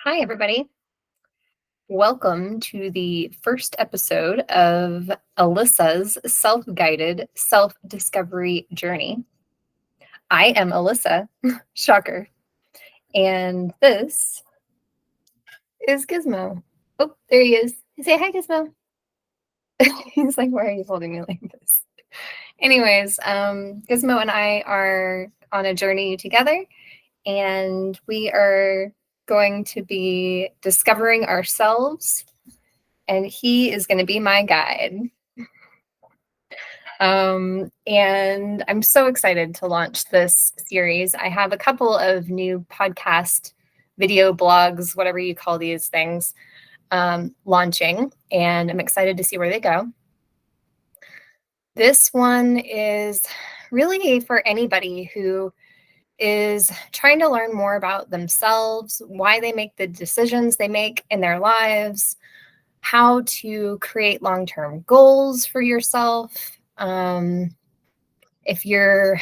Hi, everybody. Welcome to the first episode of Elissa's self-guided self-discovery journey. I am Elissa Shocker, and this is Gizmo. Oh, there he is. Say hi, Gizmo. He's like, why are you holding me like this? Anyways, Gizmo and I are on a journey together, and we are going to be discovering ourselves, and he is going to be my guide. And I'm so excited to launch this series. I have a couple of new podcast, video blogs, whatever you call these things, launching, and I'm excited to see where they go. This one is really for anybody who is trying to learn more about themselves, why they make the decisions they make in their lives, how to create long-term goals for yourself. If you're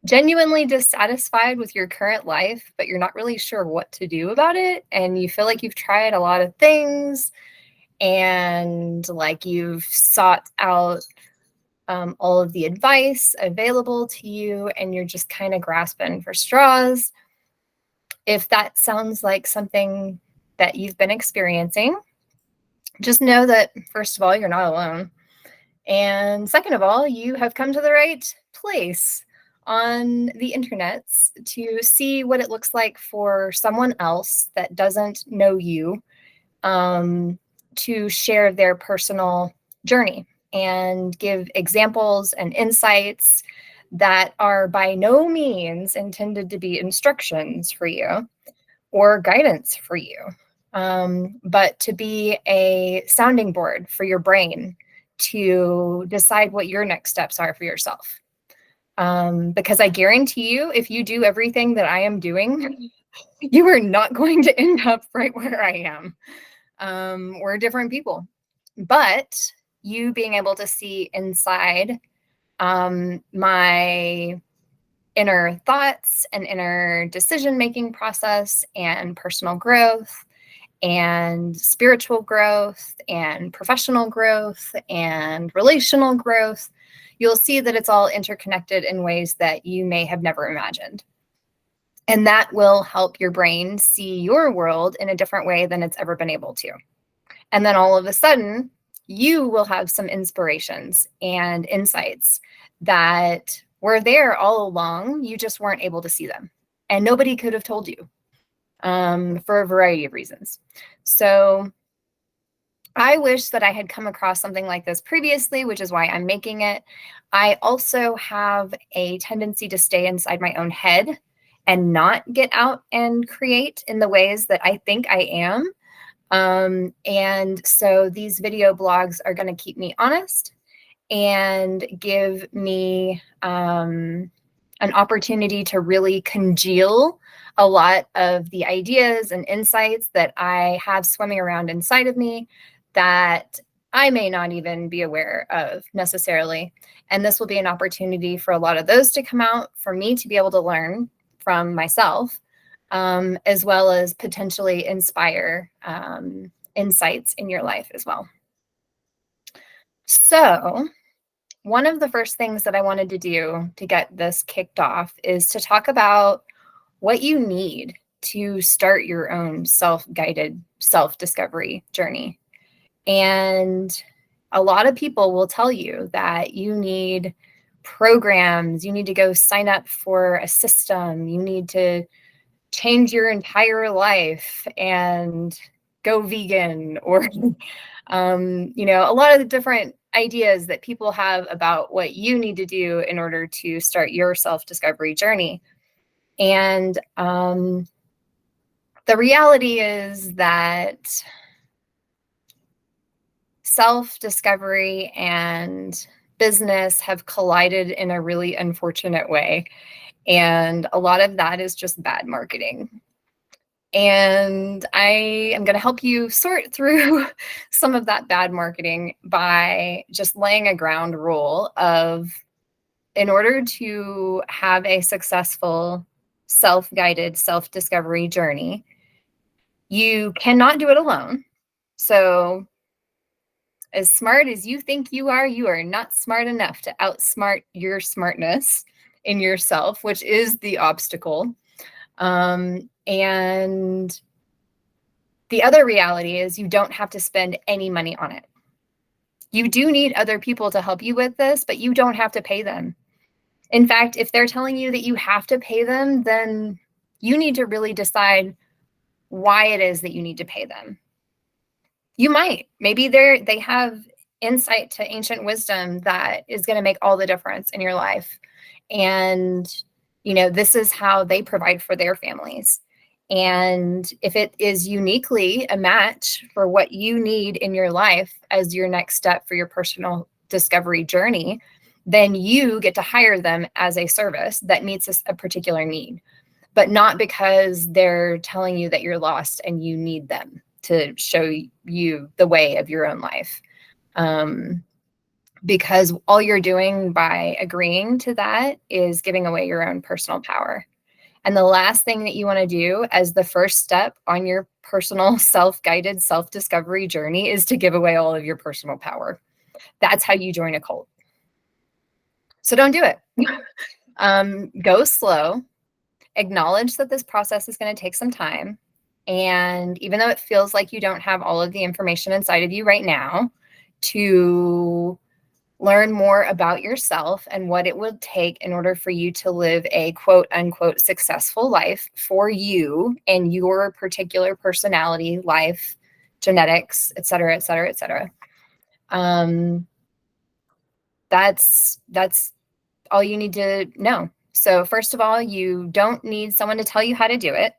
genuinely dissatisfied with your current life, but you're not really sure what to do about it, and you feel like you've tried a lot of things and like you've sought out all of the advice available to you, and you're just kind of grasping for straws. If that sounds like something that you've been experiencing, just know that, first of all, you're not alone. And second of all, you have come to the right place on the internet to see what it looks like for someone else that doesn't know you to share their personal journey and give examples and insights that are by no means intended to be instructions for you or guidance for you, but to be a sounding board for your brain to decide what your next steps are for yourself. Because I guarantee you, if you do everything that I am doing, you are not going to end up right where I am. We're different people. But you being able to see inside my inner thoughts and inner decision-making process and personal growth and spiritual growth and professional growth and relational growth, you'll see that it's all interconnected in ways that you may have never imagined. And that will help your brain see your world in a different way than it's ever been able to. And then all of a sudden, you will have some inspirations and insights that were there all along. You just weren't able to see them. And nobody could have told you for a variety of reasons. So I wish that I had come across something like this previously, which is why I'm making it. I also have a tendency to stay inside my own head and not get out and create in the ways that I think I am. And so these video blogs are going to keep me honest and give me an opportunity to really congeal a lot of the ideas and insights that I have swimming around inside of me that I may not even be aware of necessarily. And this will be an opportunity for a lot of those to come out, for me to be able to learn from myself, as well as potentially inspire insights in your life as well. So one of the first things that I wanted to do to get this kicked off is to talk about what you need to start your own self-guided self-discovery journey. And a lot of people will tell you that you need programs, you need to go sign up for a system, you need to change your entire life and go vegan, or a lot of the different ideas that people have about what you need to do in order to start your self-discovery journey. And the reality is that self-discovery and business have collided in a really unfortunate way. And a lot of that is just bad marketing. And I am going to help you sort through some of that bad marketing by just laying a ground rule of, in order to have a successful self-guided self-discovery journey, You cannot do it alone. So as smart as you think you are not smart enough to outsmart your smartness in yourself, which is the obstacle. And the other reality is you don't have to spend any money on it. You do need other people to help you with this, but you don't have to pay them. In fact, if they're telling you that you have to pay them, then you need to really decide why it is that you need to pay them. You might. Maybe they have insight to ancient wisdom that is going to make all the difference in your life. And, this is how they provide for their families. And if it is uniquely a match for what you need in your life as your next step for your personal discovery journey, then you get to hire them as a service that meets a particular need, but not because they're telling you that you're lost and you need them to show you the way of your own life. Because all you're doing by agreeing to that is giving away your own personal power. And the last thing that you want to do as the first step on your personal self-guided self-discovery journey is to give away all of your personal power. That's how you join a cult. So don't do it. Go slow. Acknowledge that this process is going to take some time. And even though it feels like you don't have all of the information inside of you right now, to learn more about yourself and what it would take in order for you to live a quote unquote successful life for you and your particular personality, life, genetics, et cetera, et cetera, et cetera. That's all you need to know. So first of all, you don't need someone to tell you how to do it.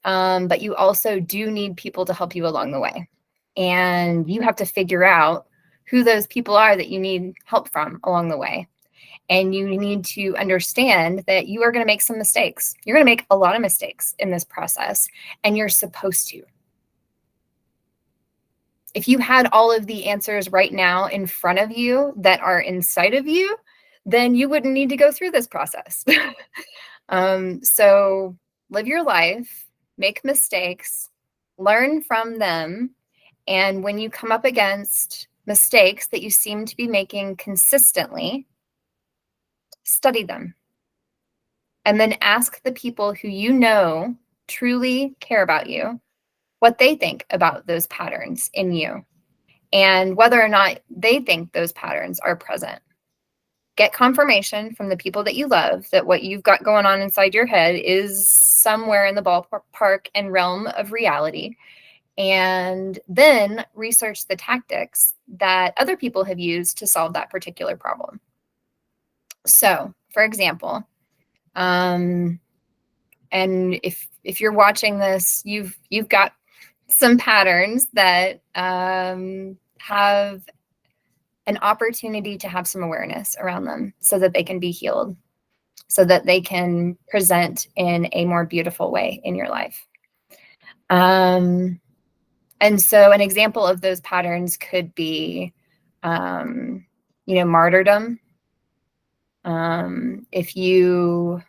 But you also do need people to help you along the way. And you have to figure out who those people are that you need help from along the way. And you need to understand that you are going to make some mistakes. You're going to make a lot of mistakes in this process, and you're supposed to. If you had all of the answers right now in front of you that are inside of you, then you wouldn't need to go through this process. So live your life, make mistakes, learn from them. And when you come up against mistakes that you seem to be making consistently, study them. And then ask the people who you know truly care about you what they think about those patterns in you and whether or not they think those patterns are present. Get confirmation from the people that you love that what you've got going on inside your head is somewhere in the ballpark and realm of reality. And then research the tactics that other people have used to solve that particular problem. So, for example, and if you're watching this, you've got some patterns that have an opportunity to have some awareness around them so that they can be healed, so that they can present in a more beautiful way in your life. And so an example of those patterns could be, martyrdom. If you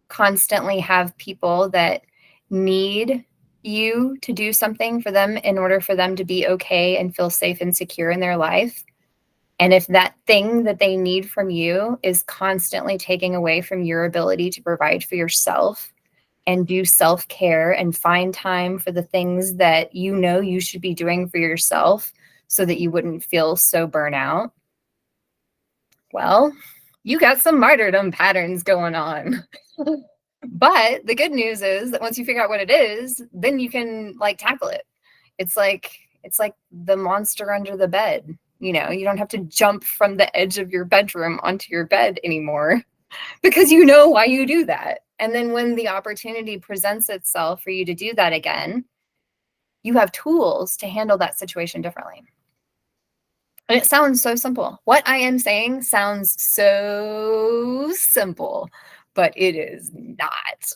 constantly have people that need you to do something for them in order for them to be okay and feel safe and secure in their life, and if that thing that they need from you is constantly taking away from your ability to provide for yourself and do self-care and find time for the things that you know you should be doing for yourself so that you wouldn't feel so burnout, well, you got some martyrdom patterns going on. But the good news is that once you figure out what it is, then you can tackle it. It's like the monster under the bed. You don't have to jump from the edge of your bedroom onto your bed anymore because you know why you do that. And then when the opportunity presents itself for you to do that again, you have tools to handle that situation differently. And it sounds so simple. What I am saying sounds so simple, but it is not.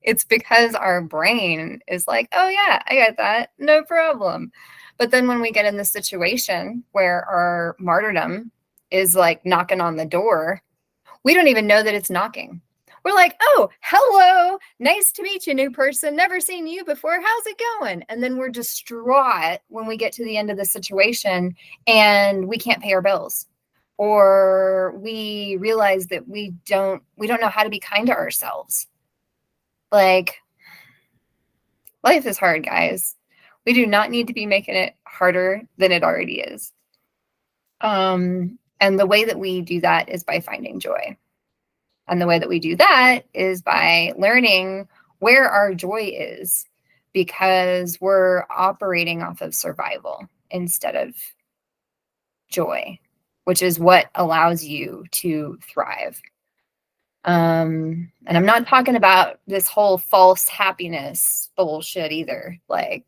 It's because our brain is like, oh yeah, I got that, no problem. But then when we get in the situation where our martyrdom is knocking on the door, we don't even know that it's knocking. We're like, oh, hello, nice to meet you, new person. Never seen you before. How's it going? And then we're distraught when we get to the end of the situation and we can't pay our bills, or we realize that we don't know how to be kind to ourselves. Like, life is hard, guys. We do not need to be making it harder than it already is. And the way that we do that is by finding joy. And the way that we do that is by learning where our joy is, because we're operating off of survival instead of joy, which is what allows you to thrive. And I'm not talking about this whole false happiness bullshit either. Like,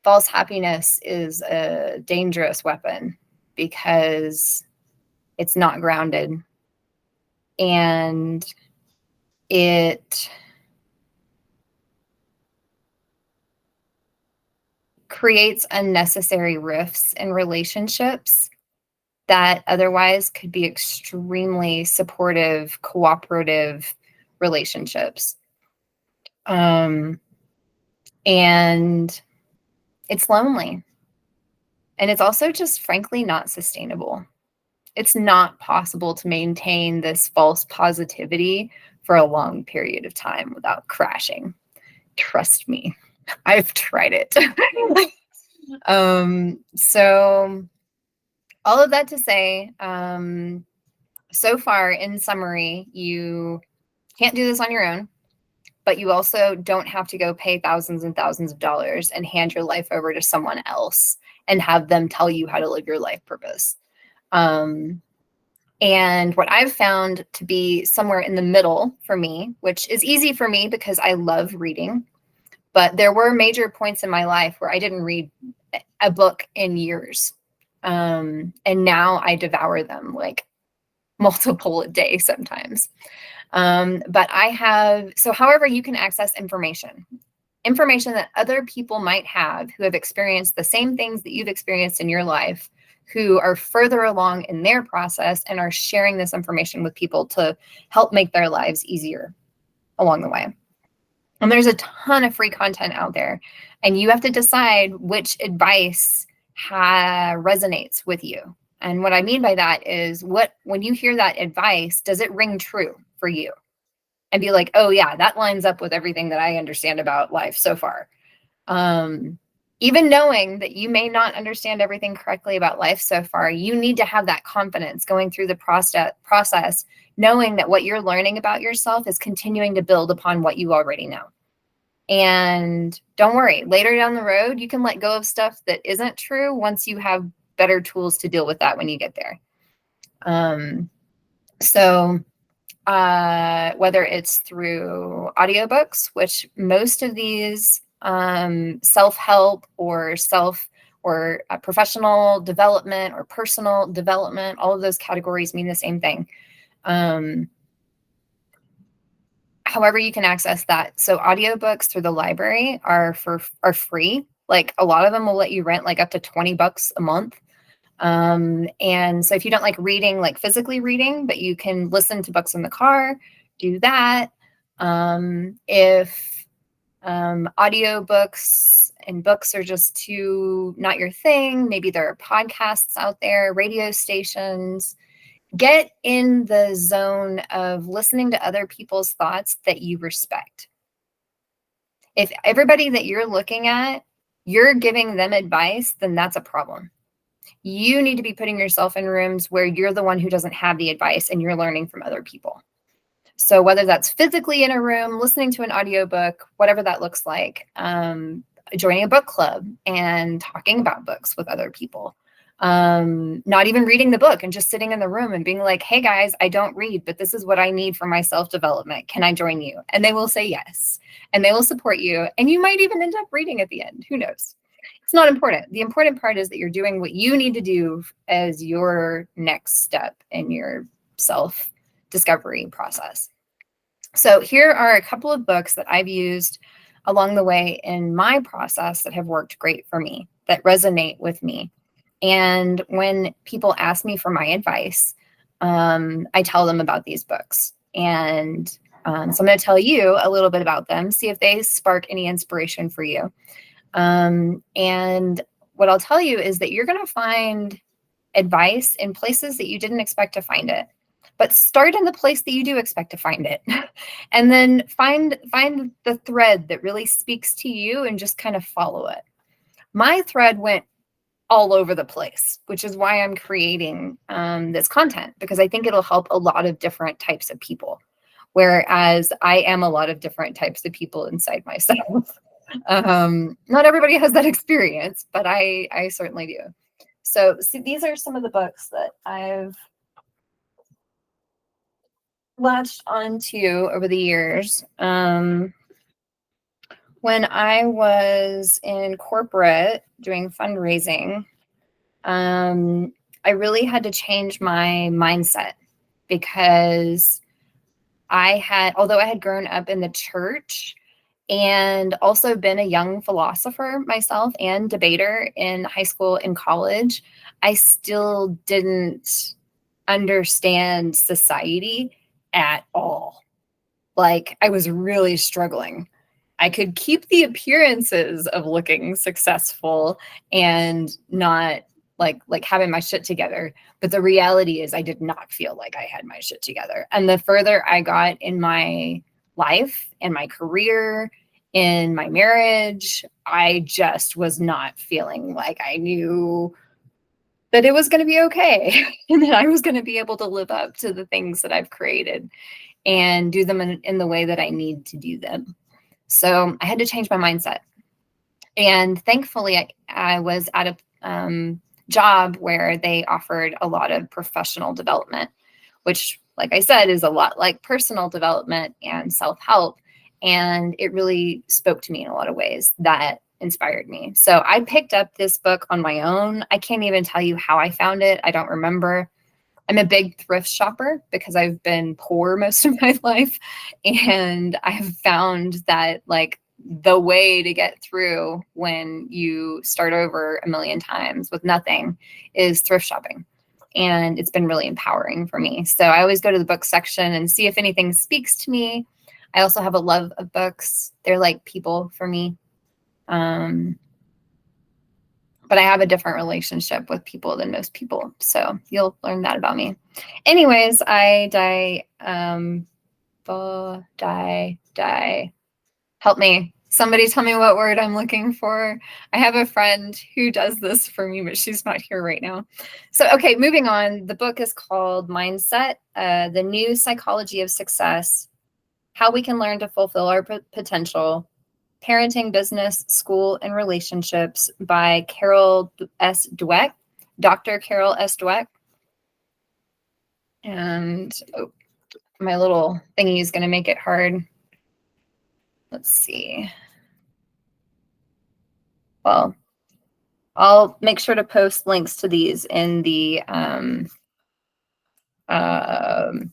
false happiness is a dangerous weapon because it's not grounded, and it creates unnecessary rifts in relationships that otherwise could be extremely supportive, cooperative relationships. And it's lonely. And it's also just frankly not sustainable. It's not possible to maintain this false positivity for a long period of time without crashing. Trust me, I've tried it. So all of that to say, so far, in summary, you can't do this on your own, but you also don't have to go pay thousands and thousands of dollars and hand your life over to someone else and have them tell you how to live your life purpose. And what I've found to be somewhere in the middle for me, which is easy for me because I love reading, but there were major points in my life where I didn't read a book in years. And now I devour them, like multiple a day sometimes. But so however you can access information that other people might have who have experienced the same things that you've experienced in your life, who are further along in their process and are sharing this information with people to help make their lives easier along the way. And there's a ton of free content out there, and you have to decide which advice resonates with you. And what I mean by that is, when you hear that advice, does it ring true for you? And be like, oh yeah, that lines up with everything that I understand about life so far. Even knowing that you may not understand everything correctly about life so far, you need to have that confidence going through the process, knowing that what you're learning about yourself is continuing to build upon what you already know. And don't worry, later down the road, you can let go of stuff that isn't true once you have better tools to deal with that when you get there. So whether it's through audiobooks, which most of these self-help or professional development or personal development, all of those categories mean the same thing. However you can access that. So audiobooks through the library are free. Like, a lot of them will let you rent like up to $20 a month. And so if you don't like reading, like physically reading, but you can listen to books in the car, do that. If audiobooks and books are just not your thing, maybe there are podcasts out there, radio stations. Get in the zone of listening to other people's thoughts that you respect. If everybody that you're looking at, you're giving them advice, then that's a problem. You need to be putting yourself in rooms where you're the one who doesn't have the advice and you're learning from other people. So whether that's physically in a room, listening to an audiobook, whatever that looks like, joining a book club and talking about books with other people, not even reading the book and just sitting in the room and being like, hey guys, I don't read, but this is what I need for my self-development. Can I join you? And they will say yes, and they will support you. And you might even end up reading at the end. Who knows? It's not important. The important part is that you're doing what you need to do as your next step in your self-discovery process. So here are a couple of books that I've used along the way in my process that have worked great for me, that resonate with me. And when people ask me for my advice, I tell them about these books. And So I'm going to tell you a little bit about them, see if they spark any inspiration for you. And what I'll tell you is that you're going to find advice in places that you didn't expect to find it, but start in the place that you do expect to find it. And then find the thread that really speaks to you and just kind of follow it. My thread went all over the place, which is why I'm creating this content, because I think it'll help a lot of different types of people. Whereas I am a lot of different types of people inside myself. Not everybody has that experience, but I certainly do. So see, these are some of the books that I've latched onto over the years. When I was in corporate doing fundraising, I really had to change my mindset, because although I had grown up in the church and also been a young philosopher myself and debater in high school and college, I still didn't understand society at all. Like, I was really struggling. I could keep the appearances of looking successful and not like having my shit together. But the reality is I did not feel like I had my shit together. And the further I got in my life and my career, in my marriage, I just was not feeling like I knew that it was going to be okay and that I was going to be able to live up to the things that I've created and do them in the way that I need to do them. So I had to change my mindset. And thankfully, I was at a job where they offered a lot of professional development, which, like I said, is a lot like personal development and self-help. And it really spoke to me in a lot of ways that inspired me. So I picked up this book on my own. I can't even tell you how I found it. I don't remember. I'm a big thrift shopper because I've been poor most of my life. And I've found that, like, the way to get through when you start over a million times with nothing is thrift shopping. And it's been really empowering for me. So I always go to the book section and see if anything speaks to me. I also have a love of books. They're like people for me. But I have a different relationship with people than most people. So you'll learn that about me. Anyways, help me. Somebody tell me what word I'm looking for. I have a friend who does this for me, but she's not here right now. So, okay, moving on. The book is called Mindset, The New Psychology of Success, How We Can Learn to Fulfill Our Potential, Parenting, Business, School, and Relationships by Carol S. Dweck, Dr. Carol S. Dweck. And my little thingy is going to make it hard. Let's see. Well, I'll make sure to post links to these in the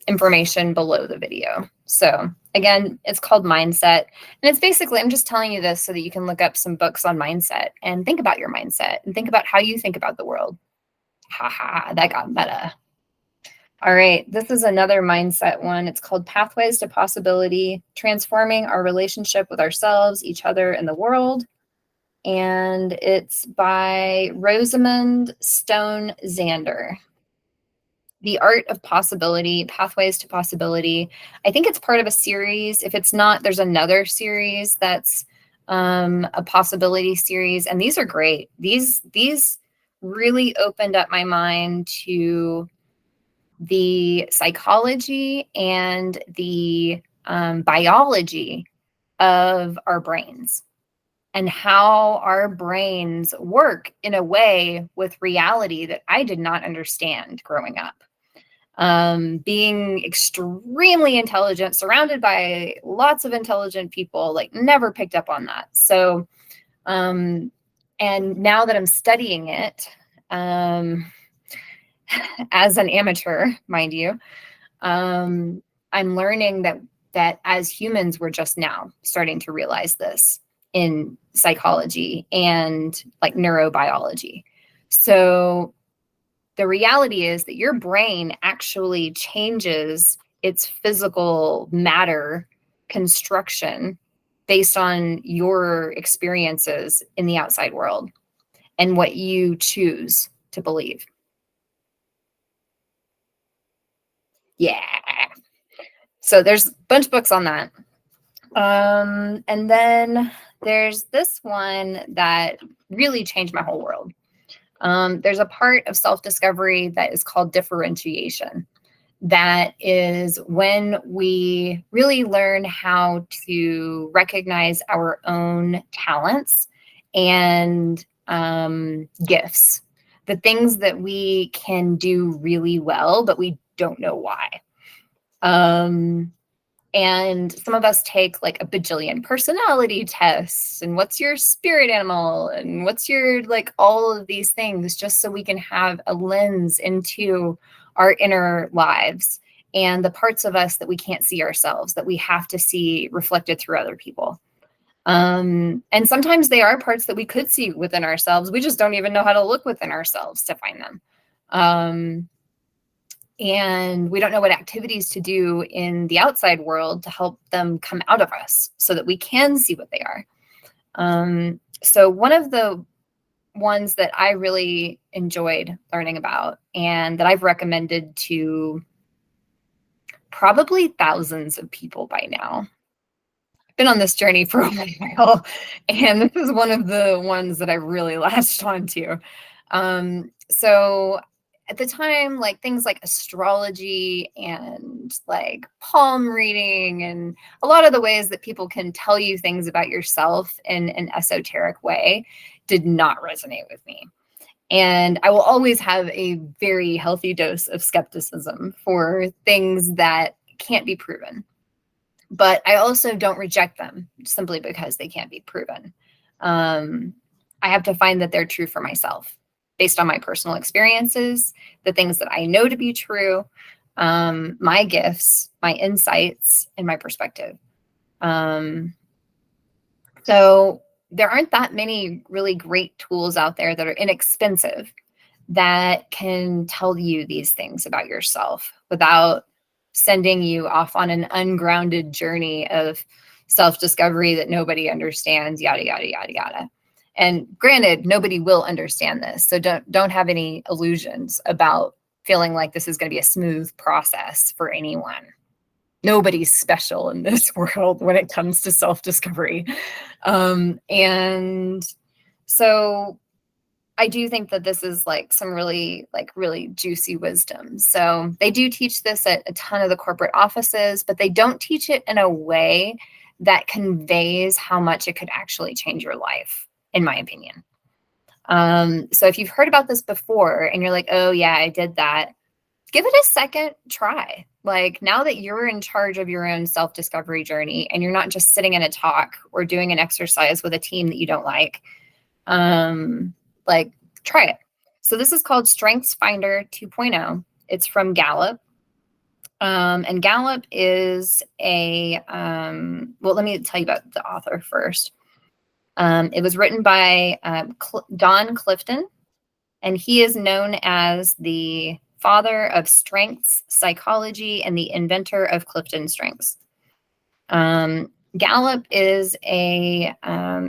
information below the video. So again, it's called Mindset. And it's basically, I'm just telling you this so that you can look up some books on mindset and think about your mindset and think about how you think about the world. Haha, that got meta. All right, this is another mindset one. It's called Pathways to Possibility, Transforming Our Relationship with Ourselves, Each Other, and the World. And it's by Rosamund Stone Zander. The Art of Possibility, Pathways to Possibility. I think it's part of a series. If it's not, there's another series that's a possibility series. And these are great. These really opened up my mind to the psychology and the biology of our brains and how our brains work in a way with reality that I did not understand growing up. Being extremely intelligent, surrounded by lots of intelligent people, like never picked up on that. So, and now that I'm studying it, as an amateur, mind you, I'm learning that as humans, we're just now starting to realize this in psychology and like neurobiology. So the reality is that your brain actually changes its physical matter construction based on your experiences in the outside world and what you choose to believe. Yeah. So there's a bunch of books on that. And then there's this one that really changed my whole world. There's a part of self-discovery that is called differentiation. That is when we really learn how to recognize our own talents and gifts, the things that we can do really well, but we don't know why. And some of us take like a bajillion personality tests and what's your spirit animal and what's your like all of these things just so we can have a lens into our inner lives and the parts of us that we can't see ourselves, that we have to see reflected through other people. And sometimes they are parts that we could see within ourselves. We just don't even know how to look within ourselves to find them. And we don't know what activities to do in the outside world to help them come out of us so that we can see what they are. So one of the ones that I really enjoyed learning about and that I've recommended to probably thousands of people by now. I've been on this journey for a while, and this is one of the ones that I really latched onto. So at the time, like things like astrology and like palm reading and a lot of the ways that people can tell you things about yourself in an esoteric way did not resonate with me. And I will always have a very healthy dose of skepticism for things that can't be proven. But I also don't reject them simply because they can't be proven. I have to find that they're true for myself based on my personal experiences, the things that I know to be true, my gifts, my insights, and my perspective. So there aren't that many really great tools out there that are inexpensive that can tell you these things about yourself without sending you off on an ungrounded journey of self-discovery that nobody understands, yada, yada, yada, yada. And granted, nobody will understand this. So don't have any illusions about feeling like this is going to be a smooth process for anyone. Nobody's special in this world when it comes to self-discovery. And so I do think that this is like some really juicy wisdom. So they do teach this at a ton of the corporate offices, but they don't teach it in a way that conveys how much it could actually change your life, in my opinion. So if you've heard about this before and you're like, oh yeah, I did that, give it a second try. Like now that you're in charge of your own self-discovery journey and you're not just sitting in a talk or doing an exercise with a team that you don't like try it. So this is called Strengths Finder 2.0. It's from Gallup. And Gallup is well, let me tell you about the author first. It was written by Don Clifton, and he is known as the father of strengths psychology and the inventor of Clifton Strengths. Gallup is a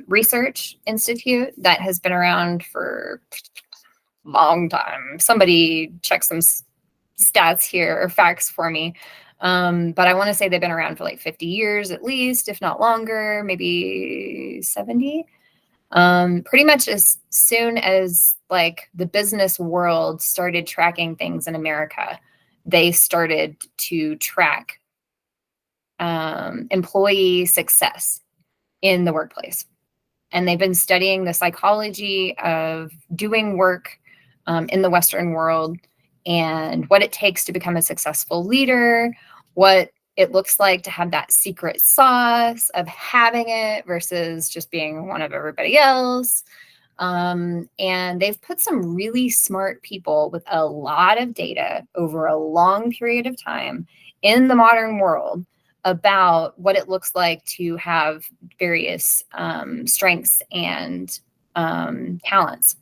research institute that has been around for a long time. Somebody check some stats here or facts for me. But I want to say they've been around for like 50 years at least, if not longer, maybe 70. Pretty much as soon as like the business world started tracking things in America, they started to track employee success in the workplace. And they've been studying the psychology of doing work in the Western world and what it takes to become a successful leader, what it looks like to have that secret sauce of having it versus just being one of everybody else. And they've put some really smart people with a lot of data over a long period of time in the modern world about what it looks like to have various strengths and talents.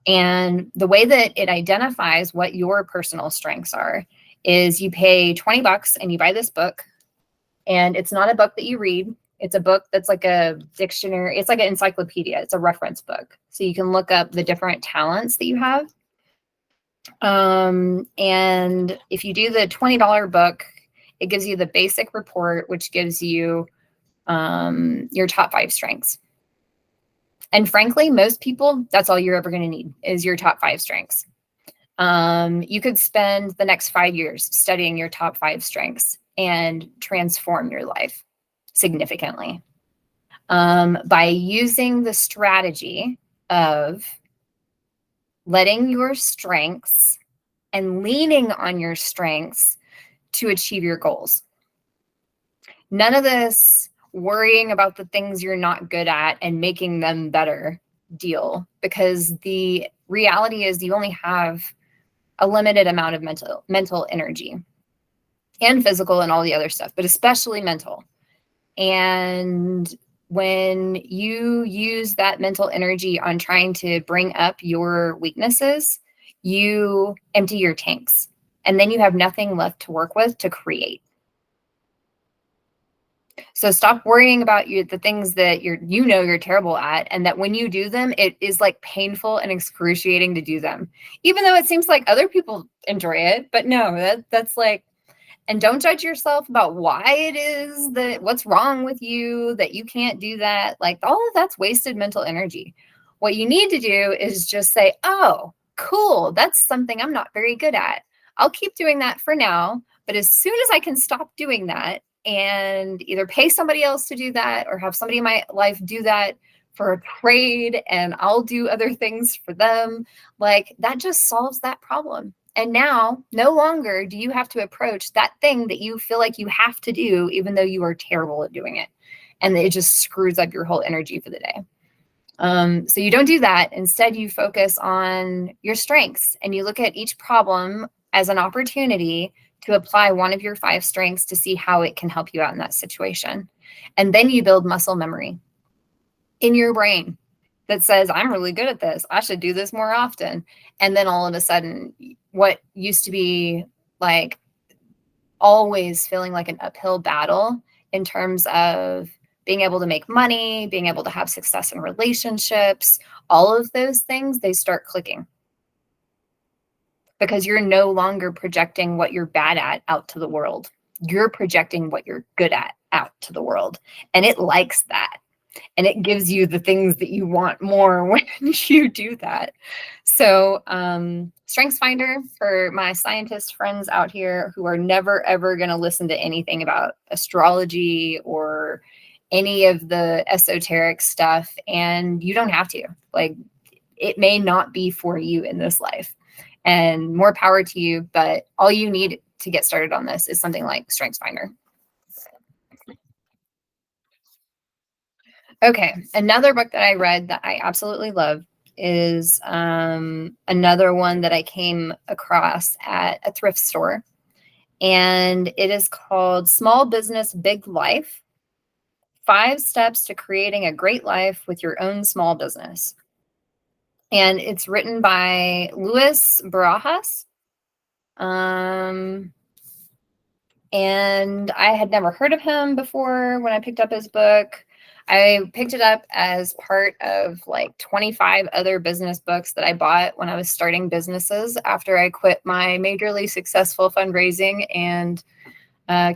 And the way that it identifies what your personal strengths are is you pay $20 and you buy this book. And it's not a book that you read. It's a book that's like a dictionary. It's like an encyclopedia. It's a reference book. So you can look up the different talents that you have. And if you do the $20 book, it gives you the basic report, which gives you your top 5 strengths. And frankly, most people, that's all you're ever going to need is your top 5 strengths. You could spend the next 5 years studying your top 5 strengths and transform your life significantly by using the strategy of letting your strengths and leaning on your strengths to achieve your goals. None of this worrying about the things you're not good at and making them better deal, because the reality is you only have a limited amount of mental energy and physical and all the other stuff, but especially mental. And when you use that mental energy on trying to bring up your weaknesses, you empty your tanks, and then you have nothing left to work with to create. So stop worrying about the things that you're terrible at, and that when you do them, it is like painful and excruciating to do them, even though it seems like other people enjoy it. But no, that's like, and don't judge yourself about why it is that what's wrong with you, that you can't do that. Like, all of that's wasted mental energy. What you need to do is just say, oh, cool, that's something I'm not very good at. I'll keep doing that for now. But as soon as I can stop doing that and either pay somebody else to do that or have somebody in my life do that for a trade, and I'll do other things for them, like, that just solves that problem. And now no longer do you have to approach that thing that you feel like you have to do, even though you are terrible at doing it. And it just screws up your whole energy for the day. So you don't do that. Instead, you focus on your strengths, and you look at each problem as an opportunity to apply one of your 5 strengths to see how it can help you out in that situation. And then you build muscle memory in your brain that says, I'm really good at this. I should do this more often. And then all of a sudden, what used to be like always feeling like an uphill battle in terms of being able to make money, being able to have success in relationships, all of those things, they start clicking. Because you're no longer projecting what you're bad at out to the world. You're projecting what you're good at out to the world. And it likes that. And it gives you the things that you want more when you do that. So StrengthsFinder, for my scientist friends out here who are never, ever going to listen to anything about astrology or any of the esoteric stuff, and you don't have to. Like, it may not be for you in this life. And more power to you, but all you need to get started on this is something like StrengthsFinder. Okay, another book that I read that I absolutely love is another one that I came across at a thrift store. And it is called Small Business, Big Life: 5 Steps to Creating a Great Life with Your Own Small Business. And it's written by Luis Barajas. And I had never heard of him before when I picked up his book. I picked it up as part of like 25 other business books that I bought when I was starting businesses after I quit my majorly successful fundraising and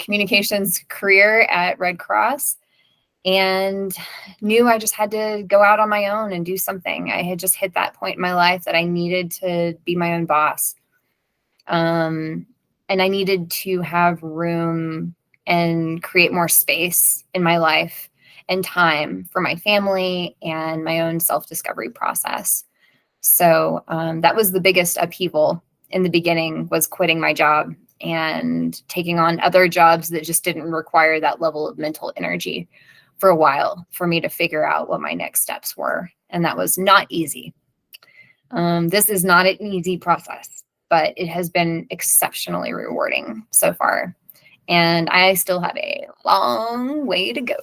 communications career at Red Cross, and knew I just had to go out on my own and do something. I had just hit that point in my life that I needed to be my own boss. And I needed to have room and create more space in my life and time for my family and my own self-discovery process. So that was the biggest upheaval in the beginning, was quitting my job and taking on other jobs that just didn't require that level of mental energy for a while for me to figure out what my next steps were. And that was not easy. This is not an easy process, but it has been exceptionally rewarding so far. And I still have a long way to go.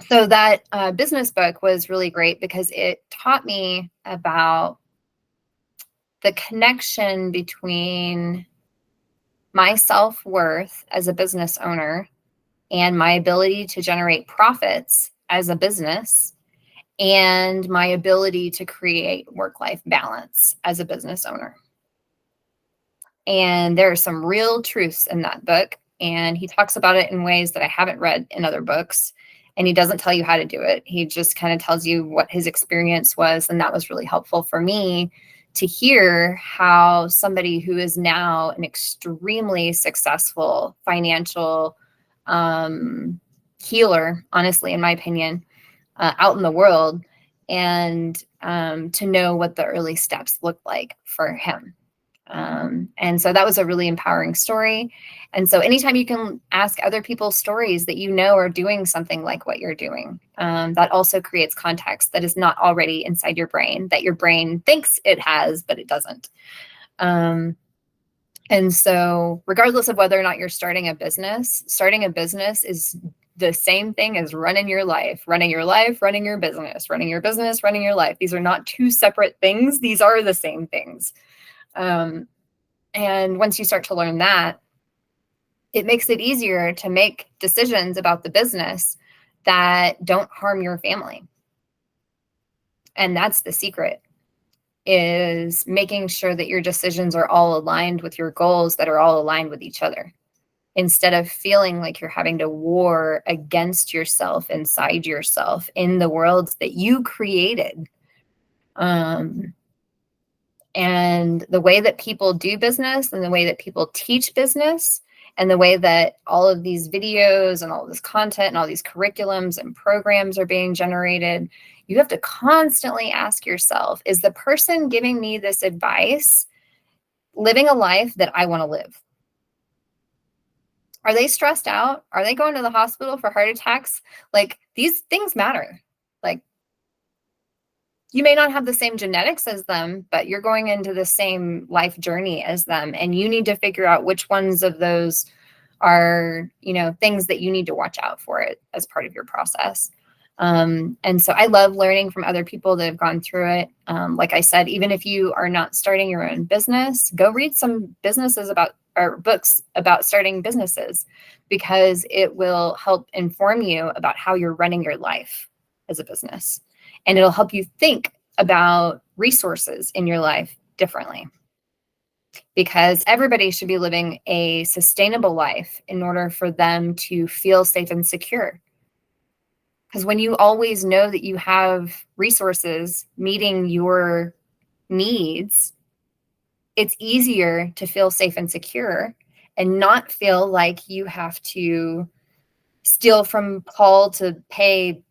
So that business book was really great because it taught me about the connection between my self-worth as a business owner and my ability to generate profits as a business and my ability to create work-life balance as a business owner. And there are some real truths in that book. And he talks about it in ways that I haven't read in other books. And he doesn't tell you how to do it. He just kind of tells you what his experience was. And that was really helpful for me to hear how somebody who is now an extremely successful financial healer, honestly, in my opinion, out in the world, and to know what the early steps look like for him. And so that was a really empowering story. And so anytime you can ask other people's stories that you know are doing something like what you're doing, that also creates context that is not already inside your brain, that your brain thinks it has, but it doesn't. And so regardless of whether or not you're starting a business is the same thing as running your life, running your business, running your business, running your life. These are not two separate things. These are the same things. And once you start to learn that, it makes it easier to make decisions about the business that don't harm your family. And that's the secret, is making sure that your decisions are all aligned with your goals, that are all aligned with each other, instead of feeling like you're having to war against yourself, inside yourself, in the worlds that you created. And the way that people do business and the way that people teach business and the way that all of these videos and all this content and all these curriculums and programs are being generated, you have to constantly ask yourself, is the person giving me this advice living a life that I want to live? Are they stressed out? Are they going to the hospital for heart attacks? Like, these things matter. Like, you may not have the same genetics as them, but you're going into the same life journey as them. And you need to figure out which ones of those are, things that you need to watch out for it as part of your process. And so I love learning from other people that have gone through it. Like I said, even if you are not starting your own business, go read some books about starting businesses, because it will help inform you about how you're running your life as a business. And it'll help you think about resources in your life differently, because everybody should be living a sustainable life in order for them to feel safe and secure. Because when you always know that you have resources meeting your needs, it's easier to feel safe and secure and not feel like you have to steal from Paul to pay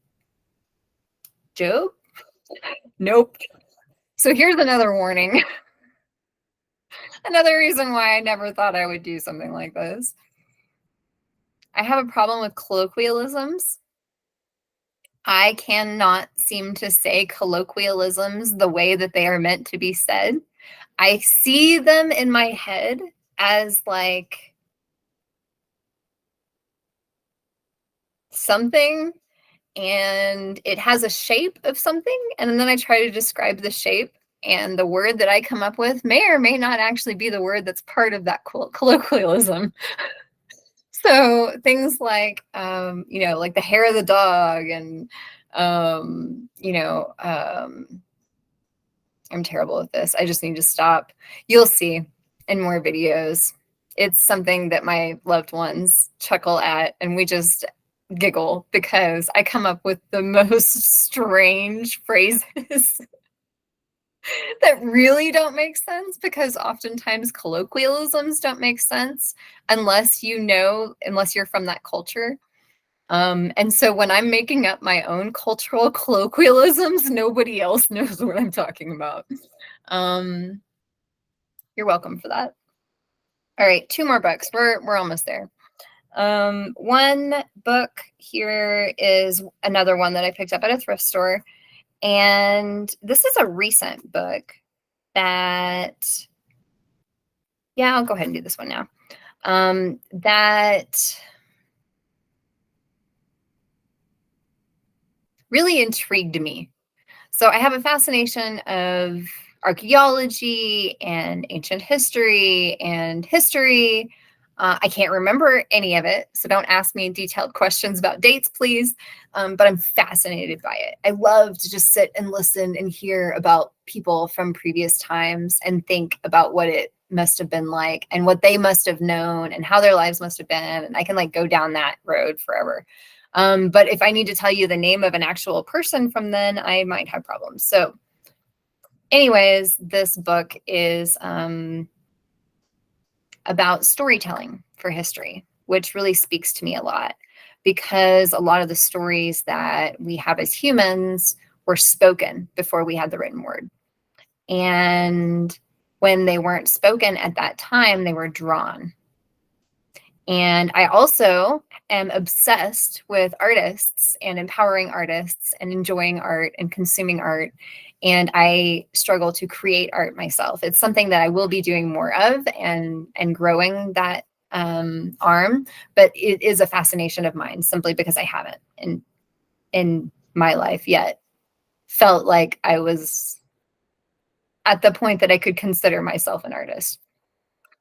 Job. Nope. So here's another warning. Another reason why I never thought I would do something like this. I have a problem with colloquialisms. I cannot seem to say colloquialisms the way that they are meant to be said. I see them in my head as like something, and it has a shape of something, and then I try to describe the shape, and the word that I come up with may or may not actually be the word that's part of that colloquialism. So things like, like the hair of the dog, and, I'm terrible at this. I just need to stop. You'll see in more videos. It's something that my loved ones chuckle at, and we just giggle because I come up with the most strange phrases that really don't make sense, because oftentimes colloquialisms don't make sense unless you're from that culture. And so when I'm making up my own cultural colloquialisms, nobody else knows what I'm talking about. You're welcome for that. All right, 2 more books. We're almost there. One book here is another one that I picked up at a thrift store. And this is a recent book that, I'll go ahead and do this one now. That really intrigued me. So I have a fascination of archaeology and ancient history and history. I can't remember any of it, so don't ask me detailed questions about dates, please. But I'm fascinated by it. I love to just sit and listen and hear about people from previous times and think about what it must have been like and what they must have known and how their lives must have been. And I can like go down that road forever. But if I need to tell you the name of an actual person from then, I might have problems. So anyways, this book is about storytelling for history, which really speaks to me a lot because a lot of the stories that we have as humans were spoken before we had the written word. And when they weren't spoken at that time, they were drawn. And I also am obsessed with artists and empowering artists and enjoying art and consuming art. And I struggle to create art myself. It's something that I will be doing more of and growing that arm, but it is a fascination of mine simply because I haven't in my life yet felt like I was at the point that I could consider myself an artist.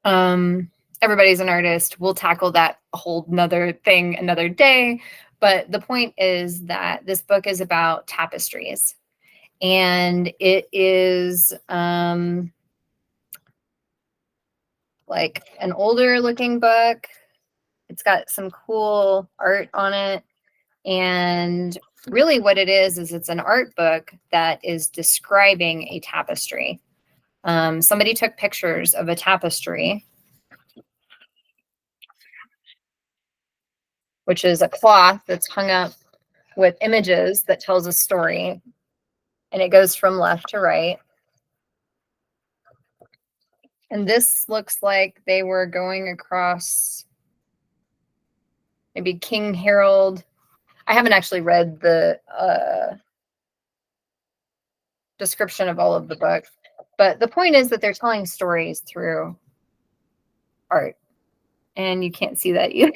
Everybody's an artist. We'll tackle that whole nother thing another day. But the point is that this book is about tapestries. And it is like an older looking book. It's got some cool art on it. And really what it is it's an art book that is describing a tapestry. Somebody took pictures of a tapestry, which is a cloth that's hung up with images that tells a story, and it goes from left to right. And this looks like they were going across maybe King Harold. I haven't actually read the description of all of the books, but the point is that they're telling stories through art, and you can't see that either.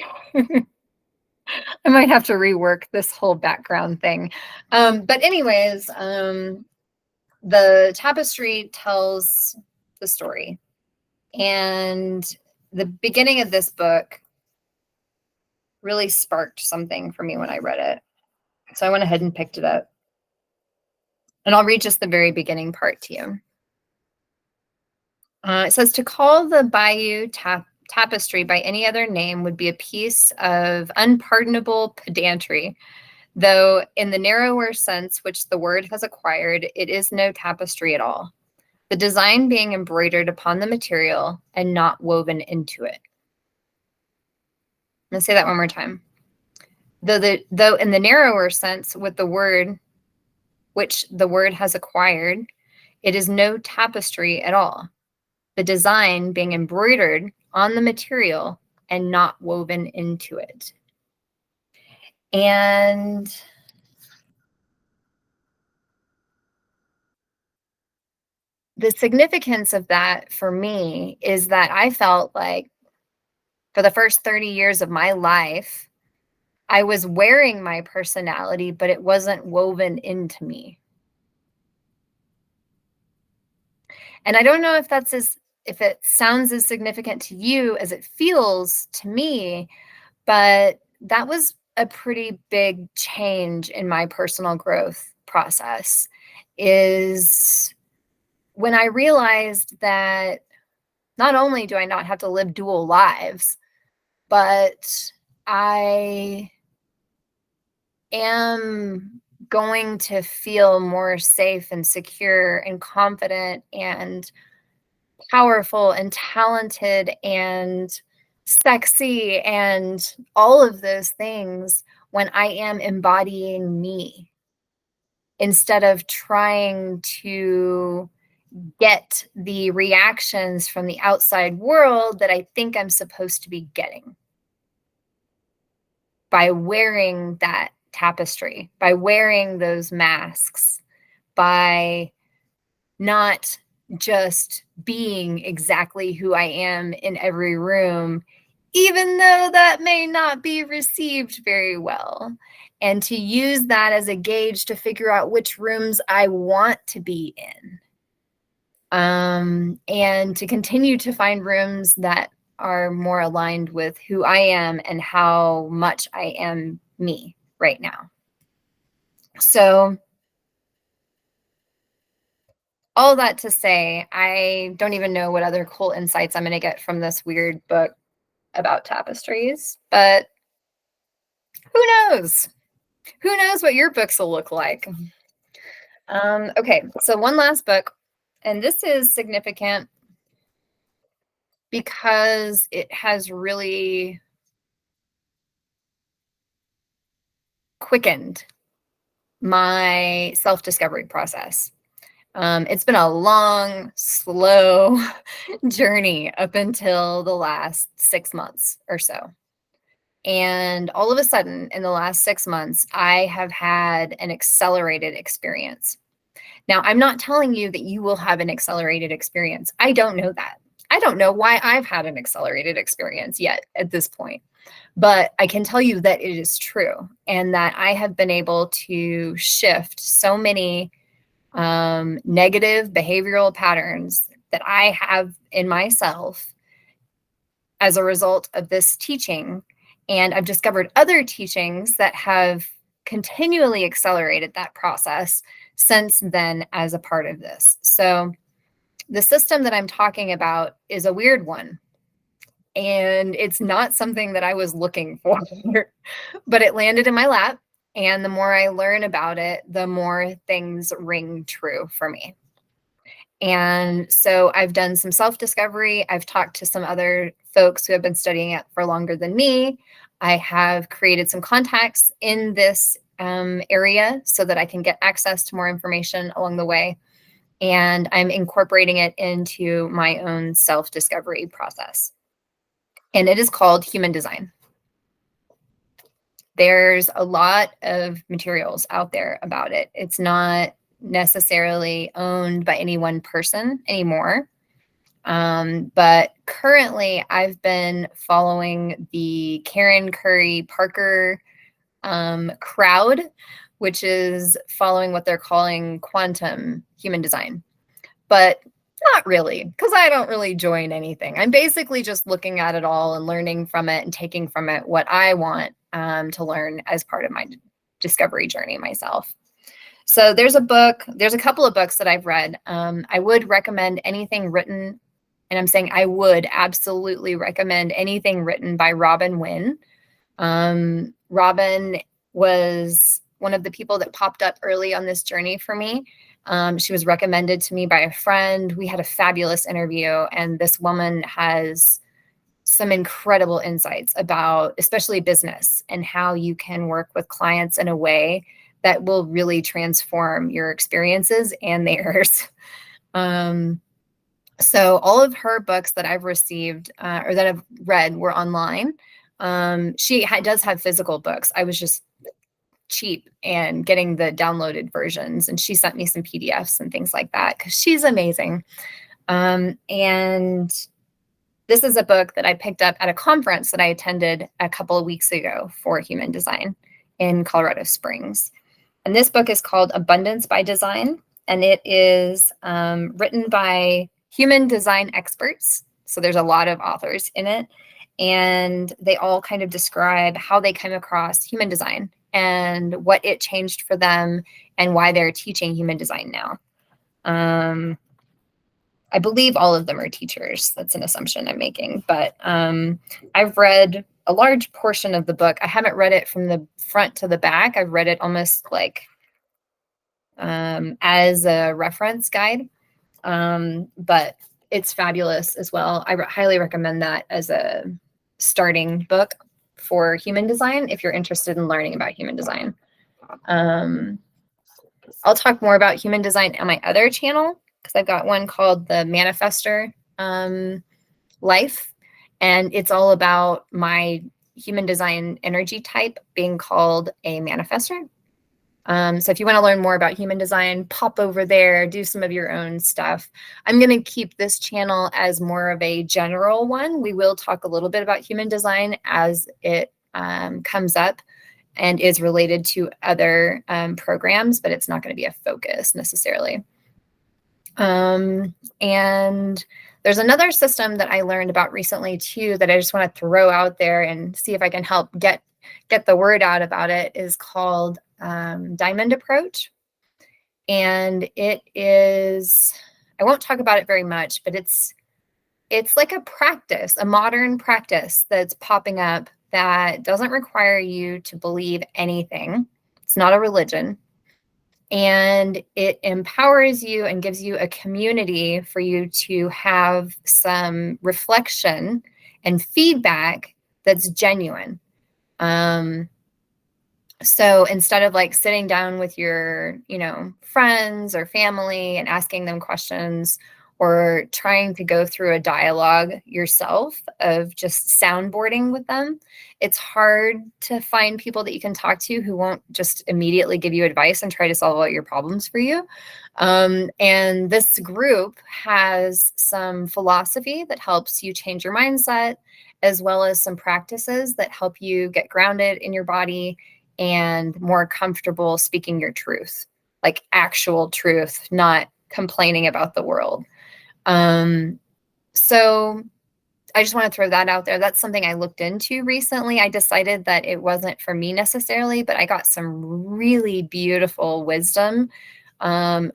I might have to rework this whole background thing. But anyways, the tapestry tells the story. And the beginning of this book really sparked something for me when I read it. So I went ahead and picked it up. And I'll read just the very beginning part to you. It says, to call the Bayeux tapestry by any other name would be a piece of unpardonable pedantry, though in the narrower sense which the word has acquired, it is no tapestry at all, the design being embroidered upon the material and not woven into it. I'm going to say that one more time. Though in the narrower sense with the word which the word has acquired, it is no tapestry at all, the design being embroidered on the material and not woven into it. And the significance of that for me is that I felt like for the first 30 years of my life, I was wearing my personality, but it wasn't woven into me. And I don't know if if it sounds as significant to you as it feels to me, but that was a pretty big change in my personal growth process, is when I realized that not only do I not have to live dual lives, but I am going to feel more safe and secure and confident and powerful and talented and sexy and all of those things when I am embodying me instead of trying to get the reactions from the outside world that I think I'm supposed to be getting by wearing that tapestry, by wearing those masks, by not just being exactly who I am in every room, even though that may not be received very well. And to use that as a gauge to figure out which rooms I want to be in. and to continue to find rooms that are more aligned with who I am and how much I am me right now. So all that to say, I don't even know what other cool insights I'm going to get from this weird book about tapestries, but who knows? Who knows what your books will look like? Okay, so one last book, and this is significant because it has really quickened my self-discovery process. It's been a long, slow journey up until the last 6 months or so. And all of a sudden, in the last 6 months, I have had an accelerated experience. Now, I'm not telling you that you will have an accelerated experience. I don't know that. I don't know why I've had an accelerated experience yet at this point. But I can tell you that it is true and that I have been able to shift so many negative behavioral patterns that I have in myself as a result of this teaching. And I've discovered other teachings that have continually accelerated that process since then as a part of this. So the system that I'm talking about is a weird one. And it's not something that I was looking for, but it landed in my lap. And the more I learn about it, the more things ring true for me. And so I've done some self-discovery. I've talked to some other folks who have been studying it for longer than me. I have created some contacts in this area so that I can get access to more information along the way. And I'm incorporating it into my own self-discovery process. And it is called Human Design. There's a lot of materials out there about it. It's not necessarily owned by any one person anymore. But currently I've been following the Karen Curry Parker crowd, which is following what they're calling quantum human design. But not really, because I don't really join anything. I'm basically just looking at it all and learning from it and taking from it what I want to learn as part of my discovery journey myself. So there's a couple of books that I've read. I would recommend anything written, and I'm saying I would absolutely recommend anything written by Robin Wynn. Robin was one of the people that popped up early on this journey for me. She was recommended to me by a friend. We had a fabulous interview, and this woman has some incredible insights about especially business and how you can work with clients in a way that will really transform your experiences and theirs. So all of her books that I've received or that I've read were online. She does have physical books. I was just cheap and getting the downloaded versions, and she sent me some PDFs and things like that because she's amazing. And this is a book that I picked up at a conference that I attended a couple of weeks ago for human design in Colorado Springs. And this book is called Abundance by Design, and it is written by human design experts. So there's a lot of authors in it, and they all kind of describe how they came across human design and what it changed for them and why they're teaching human design now. I believe all of them are teachers. That's an assumption I'm making, but I've read a large portion of the book. I haven't read it from the front to the back. I've read it almost like as a reference guide, but it's fabulous as well. I highly recommend that as a starting book for human design if you're interested in learning about human design. I'll talk more about human design on my other channel because I've got one called the Manifester Life, and it's all about my human design energy type being called a manifester. So if you want to learn more about human design, pop over there, do some of your own stuff. I'm going to keep this channel as more of a general one. We will talk a little bit about human design as it comes up and is related to other programs, but it's not going to be a focus necessarily. And there's another system that I learned about recently too that I just want to throw out there and see if I can help get the word out about it, is called Diamond Approach. And it is, I won't talk about it very much, but it's like a practice, a modern practice that's popping up that doesn't require you to believe anything. It's not a religion. And it empowers you and gives you a community for you to have some reflection and feedback that's genuine. So instead of like sitting down with your, friends or family and asking them questions, or trying to go through a dialogue yourself of just soundboarding with them, it's hard to find people that you can talk to who won't just immediately give you advice and try to solve all your problems for you. And this group has some philosophy that helps you change your mindset, as well as some practices that help you get grounded in your body and more comfortable speaking your truth, like actual truth, not complaining about the world. So I just want to throw that out there. That's something I looked into recently. I decided that it wasn't for me necessarily, but I got some really beautiful wisdom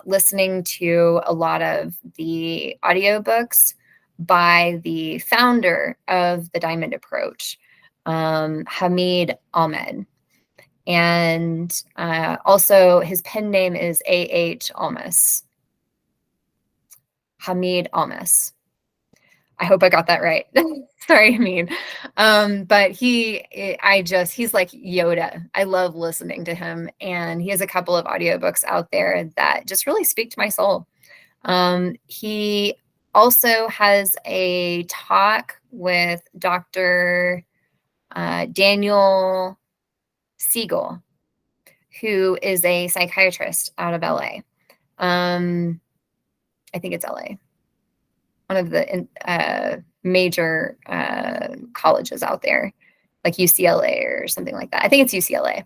listening to a lot of the audiobooks by the founder of the Diamond Approach, Hamid Ahmed. And also his pen name is A.H. Almas. Hamid Almas. I hope I got that right. Sorry, Hamid. But he's like Yoda. I love listening to him. And he has a couple of audiobooks out there that just really speak to my soul. He also has a talk with Dr. Daniel Siegel, who is a psychiatrist out of LA. I think it's LA, one of the major colleges out there, like UCLA or something like that. I think it's UCLA.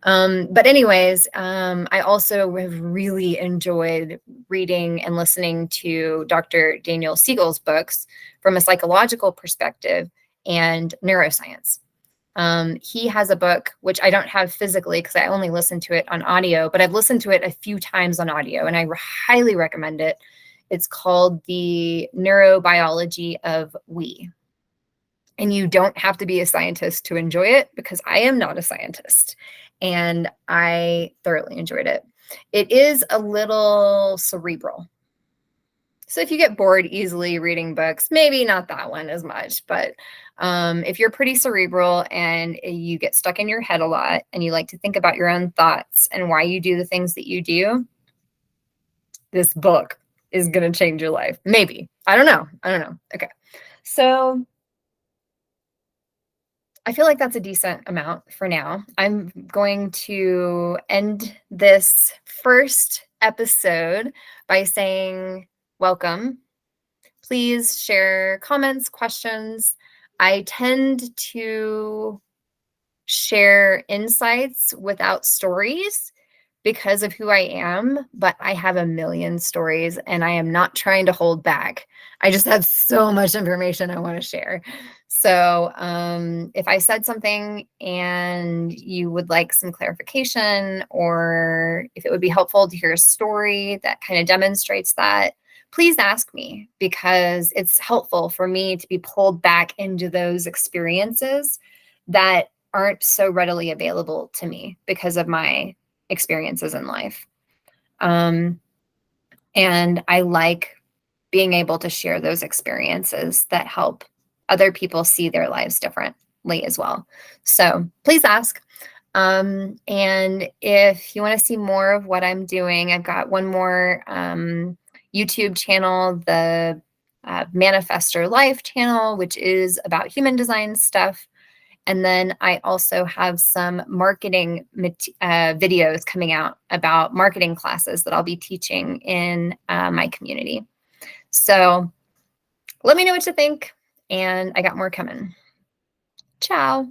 But anyways, I also have really enjoyed reading and listening to Dr. Daniel Siegel's books from a psychological perspective and neuroscience. He has a book, which I don't have physically because I only listen to it on audio, but I've listened to it a few times on audio, and I highly recommend it. It's called The Neurobiology of We. And you don't have to be a scientist to enjoy it, because I am not a scientist, and I thoroughly enjoyed it. It is a little cerebral. So if you get bored easily reading books, maybe not that one as much, but if you're pretty cerebral and you get stuck in your head a lot and you like to think about your own thoughts and why you do the things that you do, this book is going to change your life. Maybe. I don't know. Okay. So I feel like that's a decent amount for now. I'm going to end this first episode by saying welcome. Please share comments, questions. I tend to share insights without stories because of who I am, but I have a million stories and I am not trying to hold back. I just have so much information I want to share. So if I said something and you would like some clarification, or if it would be helpful to hear a story that kind of demonstrates that, please ask me, because it's helpful for me to be pulled back into those experiences that aren't so readily available to me because of my experiences in life. And I like being able to share those experiences that help other people see their lives differently as well. So please ask. And if you want to see more of what I'm doing, I've got one more YouTube channel, the Manifestor Life channel, which is about human design stuff. And then I also have some marketing videos coming out about marketing classes that I'll be teaching in my community. So let me know what you think, and I got more coming. Ciao.